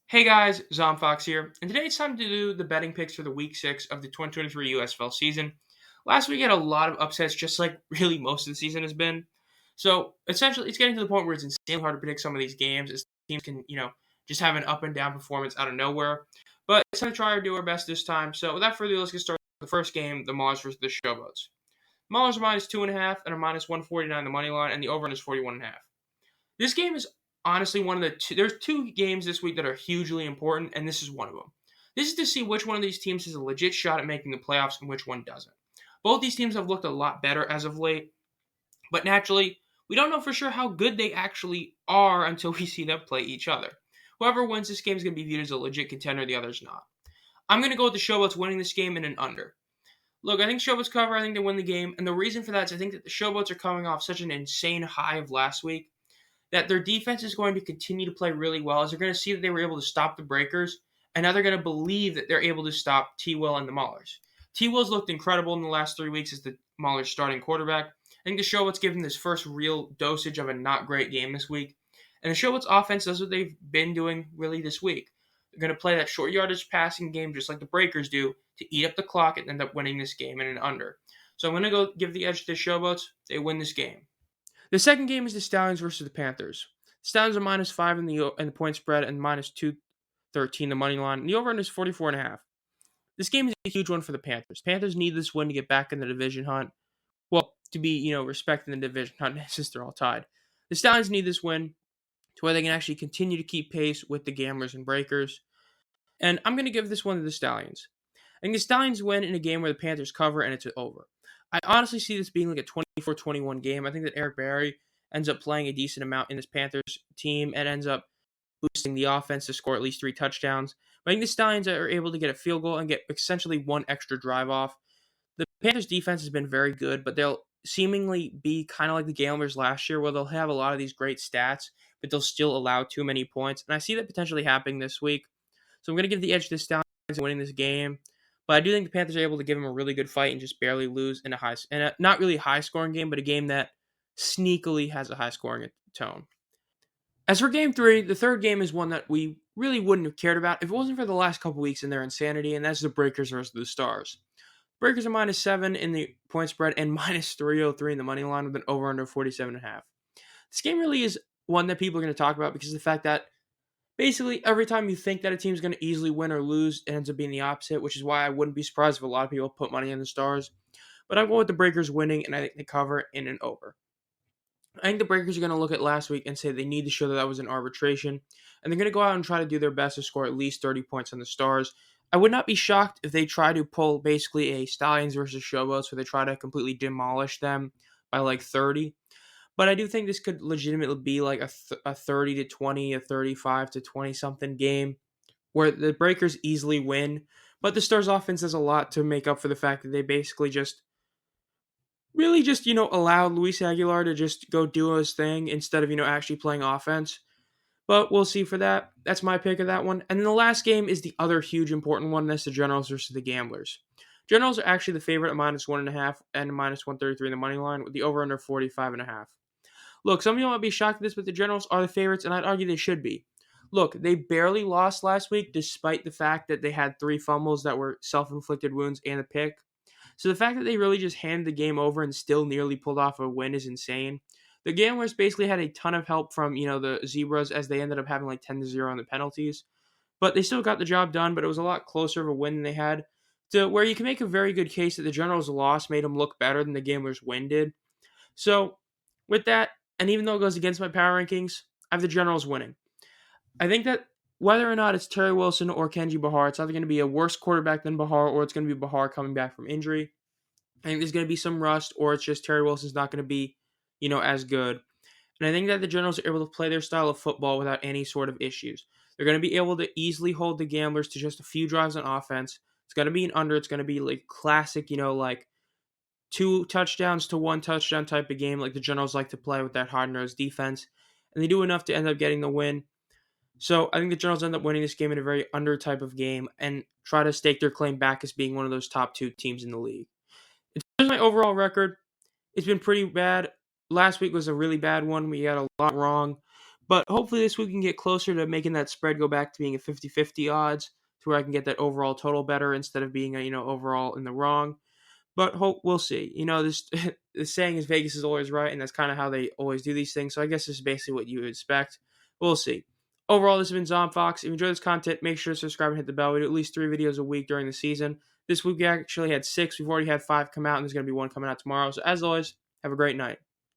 Hey guys, Zomfox here, and today it's time to do the betting picks for the Week 6 of the 2023 USFL season. Last week had a lot of upsets, just like really most of the season has been. So essentially, it's getting to the point where it's insanely hard to predict some of these games, as teams can, just have an up and down performance out of nowhere. But it's time to try to do our best this time. So without further ado, let's get started with the first game, the Maulers versus the Showboats. Maulers are minus 2.5 and are minus 149 the money line, and the over is 41.5. This game is honestly one of the two. There's two games this week that are hugely important, and this is one of them. This is to see which one of these teams has a legit shot at making the playoffs and which one doesn't. Both these teams have looked a lot better as of late, but naturally, we don't know for sure how good they actually are until we see them play each other. Whoever wins this game is going to be viewed as a legit contender, the other's not. I'm going to go with the Showboats winning this game in an under. Look, I think Showboats cover. I think they win the game, and the reason for that is I think that the Showboats are coming off such an insane high of last week that their defense is going to continue to play really well as they're going to see that they were able to stop the Breakers, and now they're going to believe that they're able to stop T. Will and the Maulers. T. Will's looked incredible in the last 3 weeks as the Maulers' starting quarterback. I think the Showboats give him this first real dosage of a not great game this week, and the Showboats' offense does what they've been doing really this week. They're going to play that short yardage passing game just like the Breakers do to eat up the clock and end up winning this game in an under. So I'm going to go give the edge to the Showboats. They win this game. The second game is the Stallions versus the Panthers. Stallions are minus 5 in the point spread and minus 213 the money line. And the over is 44.5. This game is a huge one for the Panthers. Panthers need this win to get back in the division hunt. Well, to be, respecting the division hunt since they're all tied. The Stallions need this win to where they can actually continue to keep pace with the Gamblers and Breakers. And I'm going to give this one to the Stallions. I think the Stallions win in a game where the Panthers cover and it's over. I honestly see this being like a 24-21 game. I think that Eric Berry ends up playing a decent amount in this Panthers team and ends up boosting the offense to score at least 3 touchdowns. But I think the Stallions are able to get a field goal and get essentially one extra drive off. The Panthers defense has been very good, but they'll seemingly be kind of like the Gamblers last year where they'll have a lot of these great stats, but they'll still allow too many points. And I see that potentially happening this week. So I'm going to give the edge to the Stallions in winning this game. But I do think the Panthers are able to give them a really good fight and just barely lose in a not really high scoring game, but a game that sneakily has a high scoring tone. As for game 3, the third game is one that we really wouldn't have cared about if it wasn't for the last couple weeks in their insanity, and that's the Breakers versus the Stars. Breakers are minus 7 in the point spread and minus 303 in the money line with an over under 47.5. This game really is one that people are going to talk about because of the fact that basically, every time you think that a team's going to easily win or lose, it ends up being the opposite, which is why I wouldn't be surprised if a lot of people put money on the Stars. But I'm going with the Breakers winning, and I think they cover in an over. I think the Breakers are going to look at last week and say they need to show that that was an arbitration, and they're going to go out and try to do their best to score at least 30 points on the Stars. I would not be shocked if they try to pull basically a Stallions versus Showboats where they try to completely demolish them by like 30. But I do think this could legitimately be like a 30 to 20, a 35 to 20 something game where the Breakers easily win. But the Stars offense does a lot to make up for the fact that they basically just really just, allowed Luis Aguilar to just go do his thing instead of, actually playing offense. But we'll see for that. That's my pick of that one. And then the last game is the other huge important one. That's the Generals versus the Gamblers. Generals are actually the favorite at minus 1.5 and minus 133 in the money line with the over under 45.5. Look, some of you might be shocked at this, but the Generals are the favorites, and I'd argue they should be. Look, they barely lost last week, despite the fact that they had 3 fumbles that were self-inflicted wounds and a pick. So the fact that they really just handed the game over and still nearly pulled off a win is insane. The Gamblers basically had a ton of help from, the Zebras as they ended up having like 10-0 on the penalties. But they still got the job done, but it was a lot closer of a win than they had. To where you can make a very good case that the Generals' loss made them look better than the Gamblers' win did. So, with that, and even though it goes against my power rankings, I have the Generals winning. I think that whether or not it's Terry Wilson or Kenji Bahar, it's either going to be a worse quarterback than Bahar or it's going to be Bahar coming back from injury. I think there's going to be some rust or it's just Terry Wilson's not going to be, as good. And I think that the Generals are able to play their style of football without any sort of issues. They're going to be able to easily hold the Gamblers to just a few drives on offense. It's going to be an under. It's going to be like classic, like 2 touchdowns to 1 touchdown type of game like the Generals like to play with that hard-nosed defense. And they do enough to end up getting the win. So I think the Generals end up winning this game in a very under type of game and try to stake their claim back as being one of those top 2 teams in the league. In terms of my overall record, it's been pretty bad. Last week was a really bad one. We got a lot wrong. But hopefully this week we can get closer to making that spread go back to being a 50-50 odds, to where I can get that overall total better instead of being overall in the wrong. But we'll see. This the saying is Vegas is always right, and that's kind of how they always do these things. So I guess this is basically what you would expect. We'll see. Overall, this has been Zom Fox. If you enjoy this content, make sure to subscribe and hit the bell. We do at least 3 videos a week during the season. This week we actually had 6. We've already had 5 come out, and there's going to be one coming out tomorrow. So as always, have a great night.